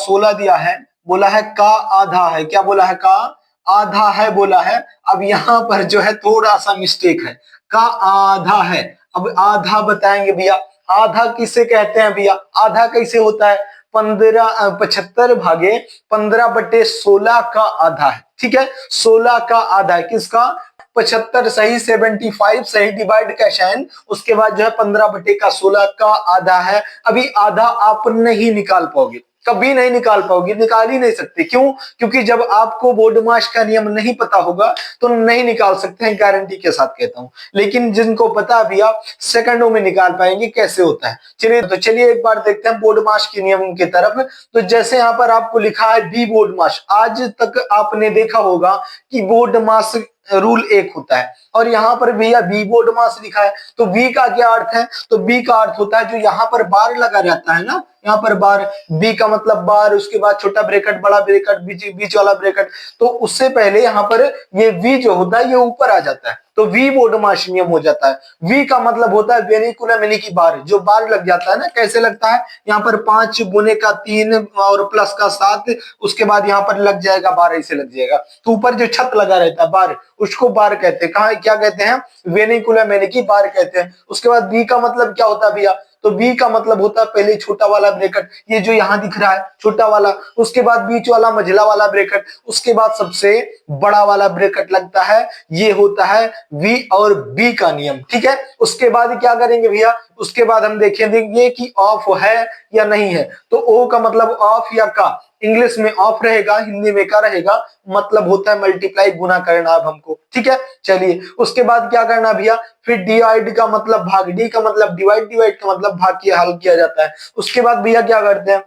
16 दिया है, बोला है का आधा है, क्या बोला है, का आधा है बोला है। अब यहाँ पर जो है थोड़ा सा मिस्टेक है, का आधा है। अब आधा बताएंगे भैया, आधा किसे कहते हैं भैया, आधा कैसे होता है, 75 भागे 15/16 का आधा है, ठीक है, 16 का आधा है, किसका, 75 सही, 75 सही, डिवाइड का साइन, उसके बाद जो है 15/16 का आधा है। अभी आधा आप नहीं निकाल पाओगे, कभी नहीं निकाल पाओगे, निकाल ही नहीं सकते। क्यों, क्योंकि जब आपको बोर्ड मास का नियम नहीं पता होगा तो नहीं निकाल सकते हैं, गारंटी के साथ कहता हूं। लेकिन जिनको पता भी, आप सेकंडों में निकाल पाएंगे कैसे होता है। चलिए एक बार देखते हैं बोर्ड मास के नियम की तरफ। तो जैसे यहाँ पर आपको लिखा है बी बोर्ड मास, आज तक आपने देखा होगा कि बोर्ड मास रूल 1 होता है, और यहाँ पर भैया बी बोर्ड मास लिखा है। तो बी का क्या अर्थ है, तो बी का अर्थ होता है जो यहाँ पर बार लगा रहता है ना, यहाँ पर बार, बी का मतलब बार, उसके बाद छोटा ब्रैकेट, बड़ा ब्रैकेट, बीच वाला ब्रैकेट, तो उससे पहले यहाँ पर ये वी जो होता है ये ऊपर आ जाता है, तो वी बोर्ड मास नियम हो जाता है। वी का मतलब होता है वेनिकुलम, यानी कि बार, जो बार लग जाता है ना, कैसे लगता है, यहाँ पर 5 गुने का 3 और प्लस का 7, उसके बाद यहाँ पर लग जाएगा बार, ऐसे लग जाएगा। तो ऊपर जो छत लगा रहता है बार, उसको बार कहते हैं। कहा क्या कहते हैं, वेनिकुलम, यानी कि बार कहते हैं। उसके बाद बी का मतलब क्या होता है भैया, तो बी का मतलब होता है पहले छोटा वाला ब्रैकेट, ये जो यहाँ दिख रहा है छोटा वाला, उसके बाद बीच वाला मझला वाला ब्रैकेट, उसके बाद सबसे बड़ा वाला ब्रैकेट लगता है, ये होता है वी और बी का नियम, ठीक है। उसके बाद क्या करेंगे भैया, उसके बाद हम देखेंगे कि ऑफ है या नहीं है। तो ओ का मतलब ऑफ या का, इंग्लिश में ऑफ रहेगा, हिंदी में का रहेगा, मतलब होता है मल्टीप्लाई, गुना करना अब हमको, ठीक है। चलिए उसके बाद क्या करना भैया, फिर डिवाइड का मतलब भाग, डी का मतलब डिवाइड, डिवाइड का मतलब भाग किया, हल किया जाता है। उसके बाद भैया क्या करते हैं,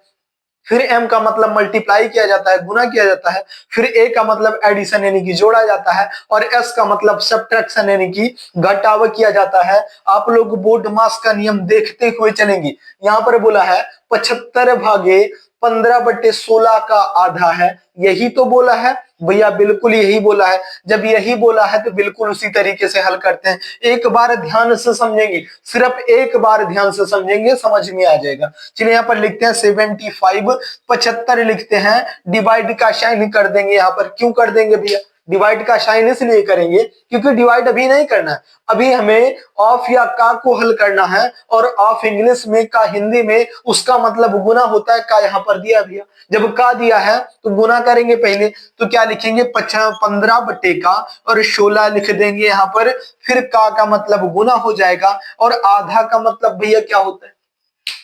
फिर एम का मतलब मल्टीप्लाई किया जाता है, गुना किया जाता है। फिर ए का मतलब एडिशन यानी कि जोड़ा जाता है, और एस का मतलब सब्ट्रैक्शन यानी कि घटाव किया जाता है। आप लोग बोर्ड मास का नियम देखते हुए चलेंगे। यहाँ पर बोला है 75 भागे 15/16 का आधा है, यही तो बोला है भैया, बिल्कुल यही बोला है। जब यही बोला है तो बिल्कुल उसी तरीके से हल करते हैं। एक बार ध्यान से समझेंगे, सिर्फ एक बार ध्यान से समझेंगे, समझ में आ जाएगा। चलिए यहाँ पर लिखते हैं 75, 75 लिखते हैं, डिवाइड का साइन कर देंगे। यहाँ पर क्यों कर देंगे भैया, डिवाइड का साइन इसलिए करेंगे क्योंकि डिवाइड अभी नहीं करना है, अभी हमें ऑफ या का को हल करना है। और ऑफ इंग्लिश में, का हिंदी में, उसका मतलब गुना होता है, का यहाँ पर दिया भैया। जब का दिया है तो गुना करेंगे पहले, तो क्या लिखेंगे 15/का और 16 लिख देंगे यहाँ पर। फिर का मतलब गुना हो जाएगा, और आधा का मतलब भैया क्या होता है,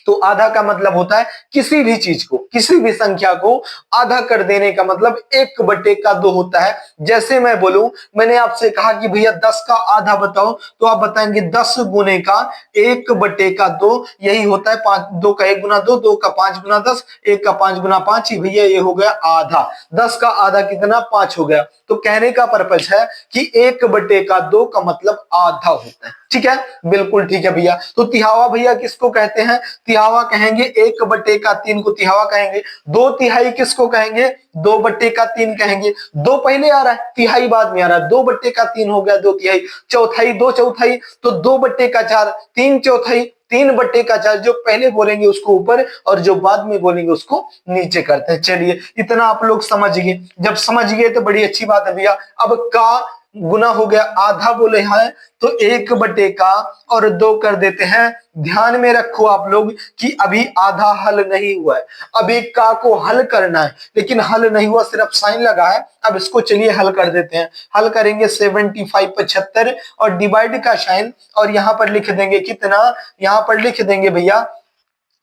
तो आधा का मतलब होता है किसी भी चीज को, किसी भी संख्या को आधा कर देने का मतलब 1/2 होता है। जैसे मैं बोलूं, मैंने आपसे कहा कि भैया 10 का आधा बताओ, तो आप बताएंगे 10 गुने का 1/2, यही होता है 5, 2 का 1 गुना 2, 2 का 5 गुना 10, 1 का 5 गुना 5 ही भैया, ये हो गया आधा। 10 का आधा कितना, 5 हो गया। तो कहने का पर्पज है कि 1/2 का मतलब आधा होता है, ठीक है, बिल्कुल ठीक है भैया। तो तिहावा भैया किसको कहते हैं, तिहावा कहेंगे 1/3 को तिहावा कहेंगे। 2/3 किसको कहेंगे, 2/3 कहेंगे। 2 पहले आ रहा है, तिहाई बाद में आ रहा है, 2/3 हो गया 2/3। चौथाई, 2/4, तो 2/4, 3/4, 3/4। जो पहले बोलेंगे उसको ऊपर, और जो बाद में बोलेंगे उसको नीचे करते हैं। चलिए इतना आप लोग समझ गए, जब समझ गए तो बड़ी अच्छी बात है भैया। अब का गुना हो गया, आधा बोले हैं तो 1/का और 2 कर देते हैं। ध्यान में रखो आप लोग कि अभी आधा हल नहीं हुआ है, अभी का को हल करना है, लेकिन हल नहीं हुआ, सिर्फ साइन लगा है। अब इसको चलिए हल कर देते हैं। हल करेंगे 75, 75 और डिवाइड का साइन, और यहाँ पर लिख देंगे कितना, यहाँ पर लिख देंगे भैया,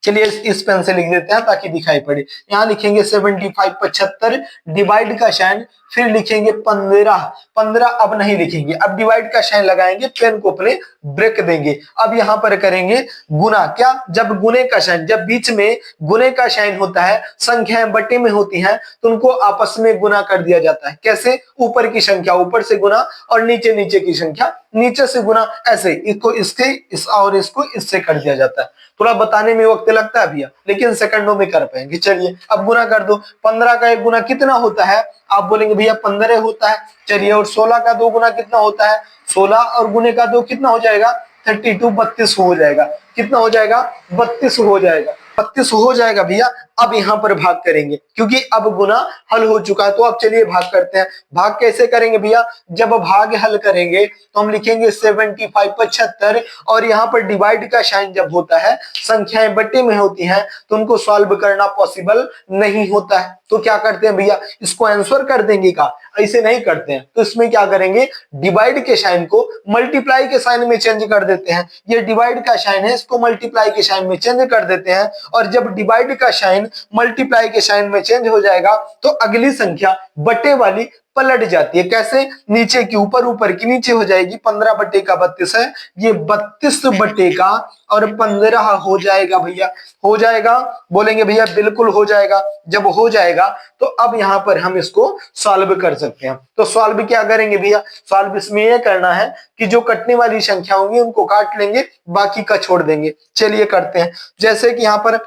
चलिए इस पेन से लिख देते हैं ताकि दिखाई पड़े। यहाँ लिखेंगे 75, 75, डिवाइड का साइन, फिर लिखेंगे 15, 15 अब नहीं लिखेंगे, अब डिवाइड का साइन लगाएंगे, पेन को अपने ब्रेक देंगे। अब यहाँ पर करेंगे गुना, क्या, जब गुने का साइन, जब बीच में गुने का साइन होता है, संख्याएं बटे में होती हैं, तो उनको आपस में गुना कर दिया जाता है। कैसे, ऊपर की संख्या ऊपर से गुना, और नीचे नीचे की संख्या नीचे से गुना, ऐसे इसको इसके इस और इसको इससे कर दिया जाता है। थोड़ा बताने में वक्त लगता है भैया, लेकिन सेकंडों में कर पाएंगे। चलिए अब गुना कर दो। 15 का 1 गुना कितना होता है, आप बोलेंगे भैया 15 होता है। चलिए, और 16 का 2 गुना कितना होता है, 16 और गुने का 2 कितना हो जाएगा, 32, 32 हो जाएगा। कितना हो जाएगा, 32 हो जाएगा। 32 हो जाएगा भैया। अब यहाँ पर भाग करेंगे क्योंकि अब गुना हल हो चुका है। तो अब चलिए भाग करते हैं। भाग कैसे करेंगे भैया? जब भाग हल करेंगे तो हम लिखेंगे 75 75, और यहाँ पर डिवाइड का साइन जब होता है, संख्याएं बट्टे में होती हैं, तो उनको सॉल्व करना पॉसिबल नहीं होता है। तो क्या करते हैं भैया, इसको आंसर कर देंगे का, ऐसे नहीं करते हैं। तो इसमें क्या करेंगे, डिवाइड के साइन को मल्टीप्लाई के साइन में चेंज कर देते हैं। ये डिवाइड का साइन है, इसको मल्टीप्लाई के साइन में चेंज कर देते हैं। और जब डिवाइड का साइन मल्टीप्लाई के साइन में चेंज हो जाएगा तो अगली संख्या बटे वाली पलट जाती है। कैसे? नीचे की ऊपर, ऊपर की नीचे हो जाएगी। 15 बटे का 32 है, ये 32 बटे का और 15 हो जाएगा भैया। हो जाएगा? बोलेंगे भैया बिल्कुल हो जाएगा। जब हो जाएगा तो अब यहां पर हम इसको सॉल्व कर सकते हैं। तो सॉल्व क्या करेंगे भैया? सॉल्व इसमें यह करना है कि जो कटने वाली संख्या होंगी उनको काट लेंगे, बाकी का छोड़ देंगे। चलिए करते हैं। जैसे कि यहाँ पर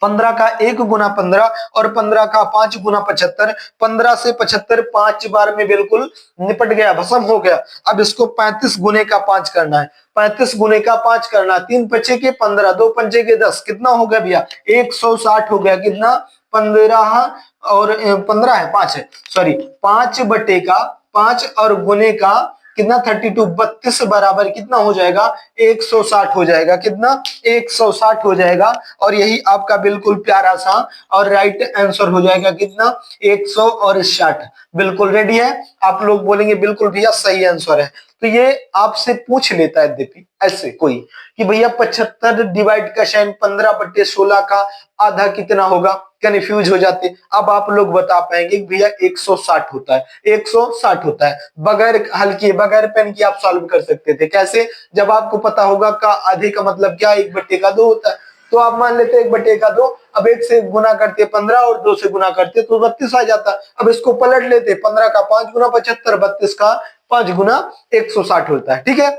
15 का 1 गुना 15 और 15 का 5 गुना 75, 15 से 75 5 बार में बिल्कुल निपट गया, भस्म हो गया। अब इसको 35 गुने का 5 करना है। 35 गुने का 5 करना, 3 पचे के 15, 2 पंचे के 10, कितना हो गया भैया? 160 हो गया। कितना? 15 और 15 है, 5 है, सॉरी, 5 बटे का 5 और गुने का कितना? 32, 32 बराबर कितना हो जाएगा? 160 हो जाएगा। कितना? 160 हो जाएगा। और यही आपका बिल्कुल प्यारा सा और राइट आंसर हो जाएगा। कितना? 160। बिल्कुल रेडी है? आप लोग बोलेंगे बिल्कुल भैया सही आंसर है। तो ये आपसे पूछ लेता है यद्यपि ऐसे कोई कि भैया 75 डिवाइड का साइन 15 बटे 16 का आधा कितना होगा, कंफ्यूज हो जाते। अब आप लोग बता पाएंगे कि भैया 160 होता है, 160 होता है। बगैर हल किए, बगैर पेन किए आप सॉल्व कर सकते थे। कैसे? जब आपको पता होगा का आधे का मतलब क्या, 1 बट्टे का 2 होता है। तो आप मान लेते 1 बट्टे का 2, अब 1 से गुना करते 15 और 2 से गुना करते तो 32 आ जाता। अब इसको पलट लेते, 15 का 5 गुना 75, 32 का 5 गुना 160 होता है। ठीक है,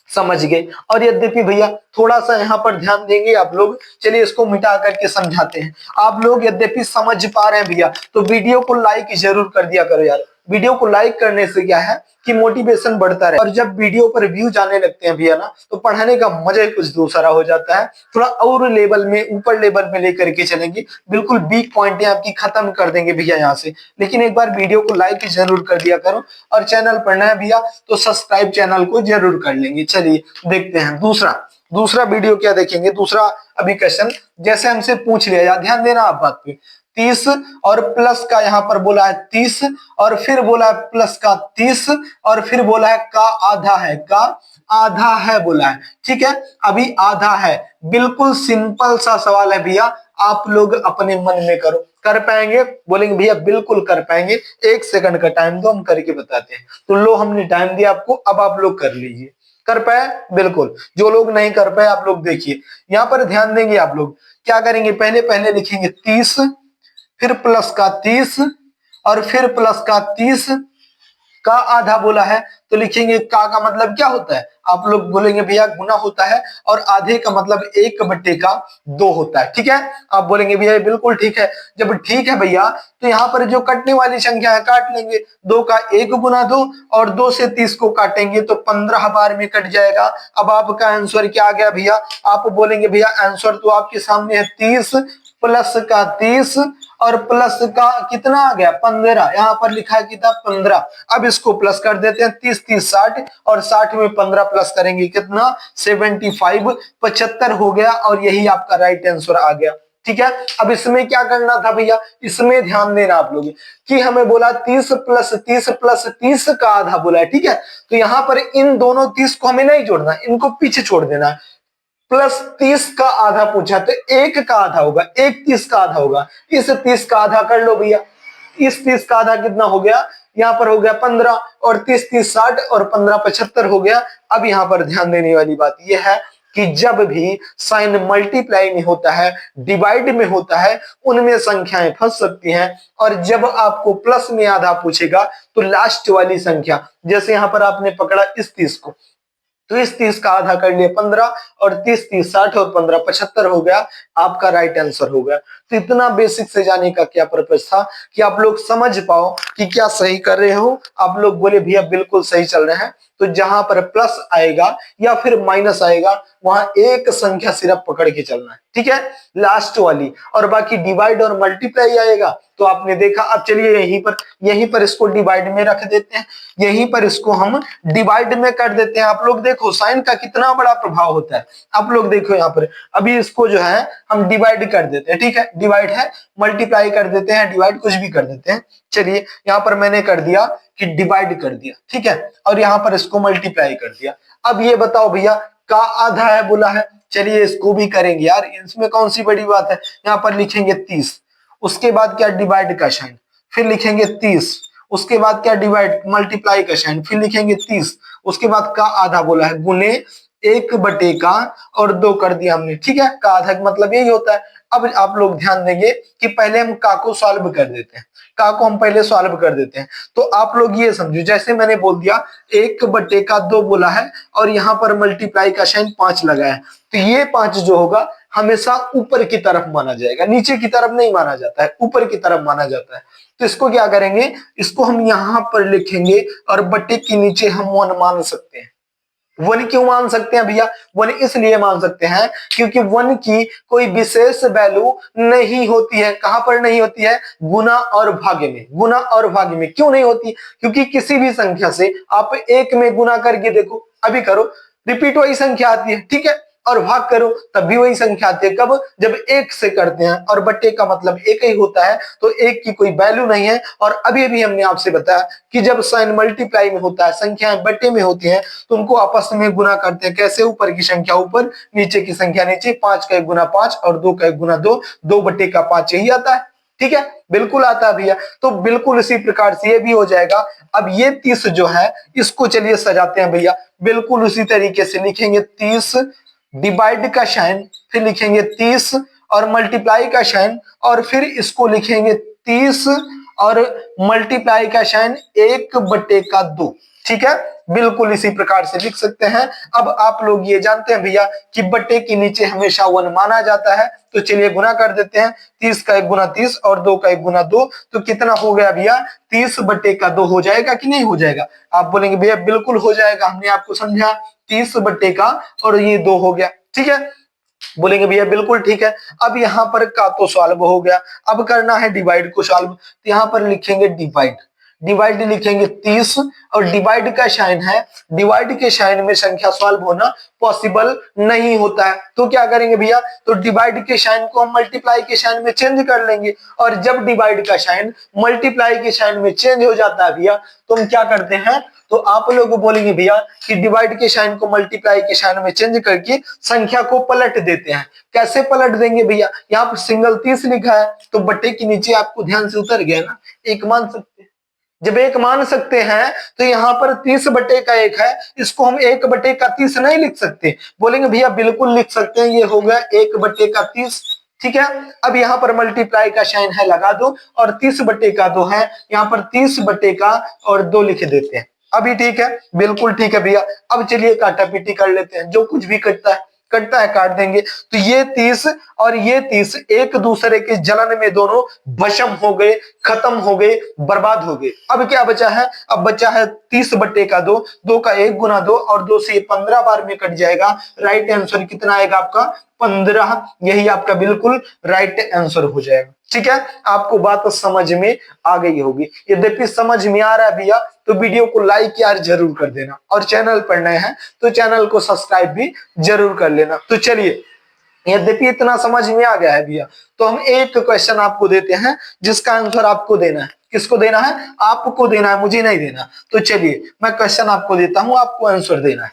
समझ गए। और यद्यपि भैया थोड़ा सा यहाँ पर ध्यान देंगे आप लोग। चलिए इसको मिटा करके समझाते हैं। आप लोग यद्यपि समझ पा रहे हैं भैया तो वीडियो को लाइक जरूर कर दिया करो यार। वीडियो को लाइक करने से क्या है कि मोटिवेशन बढ़ता रहे। और जब वीडियो पर व्यू जाने लगते हैं भैया ना, तो पढ़ाने का मजा ही कुछ दूसरा हो जाता है। थोड़ा और लेवल में, ऊपर लेवल में लेकर के चलेंगे, बिल्कुल वीक पॉइंट आपकी खत्म कर देंगे भैया यहाँ से। लेकिन एक बार वीडियो को लाइक जरूर कर दिया करो। और चैनल पर नया भैया तो सब्सक्राइब चैनल को जरूर कर लेंगे। चलिए देखते हैं दूसरा वीडियो क्या देखेंगे। दूसरा अभी क्वेश्चन जैसे हमसे पूछ लिया यार, ध्यान देना आप बात पे। 30 और प्लस का यहाँ पर बोला है 30, और फिर बोला है प्लस का 30, और फिर बोला है का आधा है, का आधा है बोला है। ठीक है, अभी आधा है। बिल्कुल सिंपल सा सवाल है भैया, आप लोग अपने मन में करो। कर पाएंगे? बोलेंगे भैया बिल्कुल कर पाएंगे। 1 सेकंड का टाइम दो, हम करके बताते हैं। तो लो, हमने टाइम दिया आपको, अब आप लोग कर लीजिए। कर पाए? बिल्कुल। जो लोग नहीं कर पाए आप लोग देखिए, यहाँ पर ध्यान देंगे। आप लोग क्या करेंगे, पहले लिखेंगे 30, फिर प्लस का 30, और फिर प्लस का 30 का आधा बोला है तो लिखेंगे का मतलब क्या होता है? आप लोग बोलेंगे भैया गुना होता है, और आधे का मतलब 1 बट्टे का 2 होता है। ठीक है, आप बोलेंगे भैया बिल्कुल ठीक है। जब ठीक है भैया तो यहाँ पर जो कटने वाली संख्या है काट लेंगे। 2 का 1 गुना 2, और 2 से 30 को काटेंगे तो 15 बार में कट जाएगा। अब आपका आंसर क्या आ गया भैया? आप बोलेंगे भैया आंसर तो आपके सामने है 30 प्लस का 30 और प्लस का कितना आ गया? 15। यहाँ पर लिखा है कितना? 15। अब इसको प्लस कर देते हैं। 30 30 60, और 60 में 15 प्लस करेंगे कितना? 75। 75 हो गया, और यही आपका राइट आंसर आ गया। ठीक है, अब इसमें क्या करना था भैया? इसमें ध्यान देना आप लोग कि हमें बोला 30 प्लस 30 प्लस 30 का आधा बोला है। ठीक है, तो यहाँ पर इन दोनों 30 को हमें नहीं जोड़ना, इनको पीछे छोड़ देना है। प्लस 30 का आधा पूछा तो 1 का आधा होगा, 1 30 का आधा होगा। इस 30 का आधा कर लो भैया। इस 30 का आधा कितना हो गया? यहाँ पर हो गया 15, और 30 30 60, और 15 75 हो गया। अब यहाँ पर ध्यान देने वाली बात यह है कि जब भी साइन मल्टीप्लाई में होता है, डिवाइड में होता है, उनमें संख्याएं फंस सकती हैं। और जब आपको प्लस में आधा पूछेगा तो लास्ट वाली संख्या, जैसे यहाँ पर आपने पकड़ा इस 30 को, तो इस 30 का आधा कर लिए 15, और 30 30 60, और 15 75 हो गया। आपका राइट आंसर हो गया। तो इतना बेसिक से जाने का क्या पर्पस था कि आप लोग समझ पाओ कि क्या सही कर रहे हो। आप लोग बोले भैया बिल्कुल सही चल रहे हैं। तो जहां पर प्लस आएगा या फिर माइनस आएगा वहां एक संख्या सिर्फ पकड़ के चलना है, ठीक है, लास्ट वाली। और बाकी डिवाइड और मल्टीप्लाई आएगा तो आपने देखा। अब चलिए यहीं पर इसको डिवाइड में रख देते हैं, यहीं पर इसको हम डिवाइड में कर देते हैं। आप लोग देखो साइन का कितना बड़ा प्रभाव होता है। आप लोग देखो यहाँ पर अभी इसको जो है हम डिवाइड कर देते हैं, ठीक है, डिवाइड है, मल्टीप्लाई कर देते हैं, डिवाइड कुछ भी कर देते हैं। चलिए यहाँ पर मैंने कर दिया कि डिवाइड कर दिया, ठीक है, और यहाँ पर इसको मल्टीप्लाई कर दिया। अब ये बताओ भैया का आधा है बोला है, चलिए इसको भी करेंगे यार, इसमें कौन सी बड़ी बात है। यहाँ पर लिखेंगे 30, उसके बाद क्या डिवाइड का साइन, फिर लिखेंगे 30, उसके बाद क्या डिवाइड मल्टीप्लाई का साइन, फिर लिखेंगे 30, उसके बाद का आधा बोला है गुने 1/का और 2 कर दिया हमने, ठीक है, का आधा मतलब यही होता है। अब आप लोग ध्यान देंगे कि पहले हम का को सॉल्व कर देते हैं, का को हम पहले सॉल्व कर देते हैं। तो आप लोग ये समझो, जैसे मैंने बोल दिया 1/2 बोला है और यहाँ पर मल्टीप्लाई का साइन 5 लगा है, तो ये 5 जो होगा हमेशा ऊपर की तरफ माना जाएगा, नीचे की तरफ नहीं माना जाता है, ऊपर की तरफ माना जाता है। तो इसको क्या करेंगे, इसको हम यहाँ पर लिखेंगे और बट्टे के नीचे हम 1 मान सकते हैं। 1 क्यों मान सकते हैं भैया, 1 इसलिए मान सकते हैं क्योंकि 1 की कोई विशेष वैल्यू नहीं होती है। कहां पर नहीं होती है, गुना और भाग्य में। गुना और भाग्य में क्यों नहीं होती, क्योंकि किसी भी संख्या से आप 1 में गुना करके देखो, अभी करो, रिपीट वही संख्या आती है, ठीक है, और भाग करो तब भी वही संख्या आती है। कब, जब 1 से करते हैं और बट्टे का मतलब 1 ही होता है, तो 1 की कोई वैल्यू नहीं है। और अभी हमने आपसे बताया कि जब साइन मल्टीप्लाई में होता है, संख्याएं बट्टे में होती हैं, तो उनको आपस में गुना करते हैं। कैसे, ऊपर की संख्या ऊपर, नीचे की संख्या नीचे, 5 का 1 गुना 5 और 2 का 1 गुना 2, 2/5 यही आता है, ठीक है, बिल्कुल आता है भैया। तो बिल्कुल इसी प्रकार से ये भी हो जाएगा। अब ये 30 जो है इसको चलिए सजाते हैं भैया, बिल्कुल उसी तरीके से लिखेंगे 30 डिवाइड का साइन, फिर लिखेंगे 30 और मल्टीप्लाई का साइन, और फिर इसको लिखेंगे 30 और मल्टीप्लाई का साइन 1/2, ठीक है, बिल्कुल इसी प्रकार से लिख सकते हैं। अब आप लोग ये जानते हैं भैया कि बट्टे के नीचे हमेशा 1 माना जाता है, तो चलिए गुना कर देते हैं। 30 का 1 गुना 30 और 2 का 1 गुना 2, तो कितना हो गया भैया, 30/2 हो जाएगा कि नहीं हो जाएगा। आप बोलेंगे भैया बिल्कुल हो जाएगा, हमने आपको समझा 30/का और ये 2 हो गया, ठीक है, बोलेंगे भैया बिल्कुल ठीक है। अब यहाँ पर का तो सॉल्व हो गया, अब करना है डिवाइड को सॉल्व। तो यहाँ पर लिखेंगे डिवाइड, डिवाइड लिखेंगे 30 और डिवाइड का साइन है, डिवाइड के साइन में संख्या सॉल्व होना पॉसिबल नहीं होता है। तो क्या करेंगे भैया, तो डिवाइड के साइन को हम मल्टीप्लाई के साइन में चेंज कर लेंगे। और जब डिवाइड का साइन मल्टीप्लाई के साइन में चेंज हो जाता है भैया, तो हम क्या करते हैं, तो आप लोग बोलेंगे भैया कि डिवाइड के साइन को मल्टीप्लाई के साइन में चेंज करके संख्या को पलट देते हैं। कैसे पलट देंगे भैया, यहाँ पर सिंगल 30 लिखा है, तो बट्टे के नीचे आपको ध्यान से उतर गया ना, 1 मान सकते हैं। जब 1 मान सकते हैं तो यहाँ पर 30/1 है, इसको हम 1/30 नहीं लिख सकते। बोलेंगे भैया बिल्कुल लिख सकते हैं, ये हो गया 1/30, ठीक है। अब यहाँ पर मल्टीप्लाई का साइन है, लगा दो, और 30/2 है, यहाँ पर 30/का और 2 लिख देते हैं। अभी ठीक है, बिल्कुल ठीक है भैया। अब चलिए काटा पीटी कर लेते हैं, जो कुछ भी कटता है काट देंगे। तो ये 30 और ये 30 एक दूसरे के जलन में दोनों भस्म हो गए, खत्म हो गए, बर्बाद हो गए। अब क्या बचा है, अब बचा है 30/2, 2 का 1 गुना 2 और 2 से 15 बार में कट जाएगा। राइट आंसर कितना आएगा आपका, 15। यही आपका बिल्कुल राइट आंसर हो जाएगा, ठीक है। आपको बात समझ में आ गई होगी। यद्यपि समझ में आ रहा है भैया तो वीडियो को लाइक यार जरूर कर देना, और चैनल पर नए हैं तो चैनल को सब्सक्राइब भी जरूर कर लेना। तो चलिए, यद्यपि इतना समझ में आ गया है भैया, तो हम एक क्वेश्चन आपको देते हैं जिसका आंसर आपको देना है। किसको देना है, आपको देना है, मुझे नहीं देना। तो चलिए मैं क्वेश्चन आपको देता हूं, आपको आंसर देना है।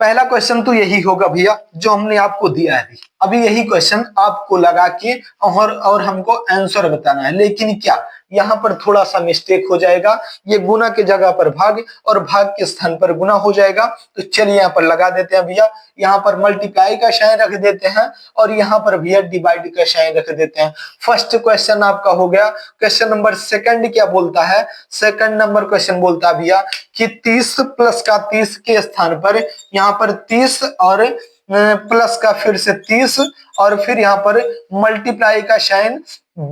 पहला क्वेश्चन तो यही होगा भैया जो हमने आपको दिया है। अभी यही क्वेश्चन आपको लगा के और हमको आंसर बताना है। लेकिन क्या यहाँ पर थोड़ा सा मिस्टेक हो जाएगा, ये गुना के जगह पर भाग और भाग के स्थान पर गुना हो जाएगा। तो चलिए यहाँ पर लगा देते हैं भैया, यहाँ पर मल्टीप्लाई का साइन रख देते हैं और यहाँ पर भैया डिवाइड का साइन रख देते हैं। फर्स्ट क्वेश्चन आपका हो गया। क्वेश्चन नंबर सेकंड क्या बोलता है, सेकंड नंबर क्वेश्चन बोलता है भैया कि 30 प्लस का 30 के स्थान पर यहाँ पर 30 और प्लस का फिर से 30 और फिर यहाँ पर मल्टीप्लाई का साइन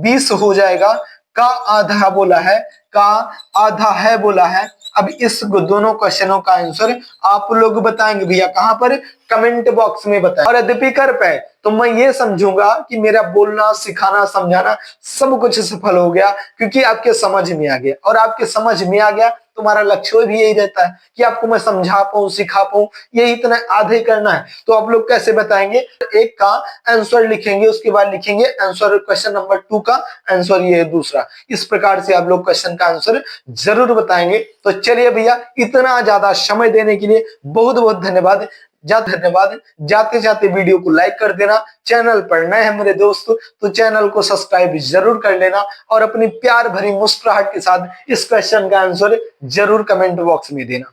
20 हो जाएगा। का आधा बोला है, का आधा है बोला है। अब इस दोनों क्वेश्चनों का आंसर आप लोग बताएंगे भैया, कहां पर? कमेंट बॉक्स में बताएं। और यद्यपि कर पाए तो मैं ये समझूंगा कि मेरा बोलना, सिखाना, समझाना सब कुछ सफल हो गया, क्योंकि आपके समझ में आ गया। और आपके समझ में आ गया, तुम्हारा लक्ष्य भी यही रहता है कि आपको मैं समझा पाऊं, सिखा पाऊं, यही इतना आधे करना है। तो आप लोग कैसे बताएंगे? एक का आंसर लिखेंगे, उसके बाद लिखेंगे आंसर क्वेश्चन नंबर 2 का आंसर ये है दूसरा। इस प्रकार से आप लोग क्वेश्चन का आंसर जरूर बताएंगे। तो चलिए भैया, इतना ज्यादा समय देने के लिए बहुत बहुत धन्यवाद। जाते जाते वीडियो को लाइक कर देना, चैनल पर नए हैं मेरे दोस्तों तो चैनल को सब्सक्राइब जरूर कर लेना, और अपनी प्यार भरी मुस्कुराहट के साथ इस क्वेश्चन का आंसर जरूर कमेंट बॉक्स में देना।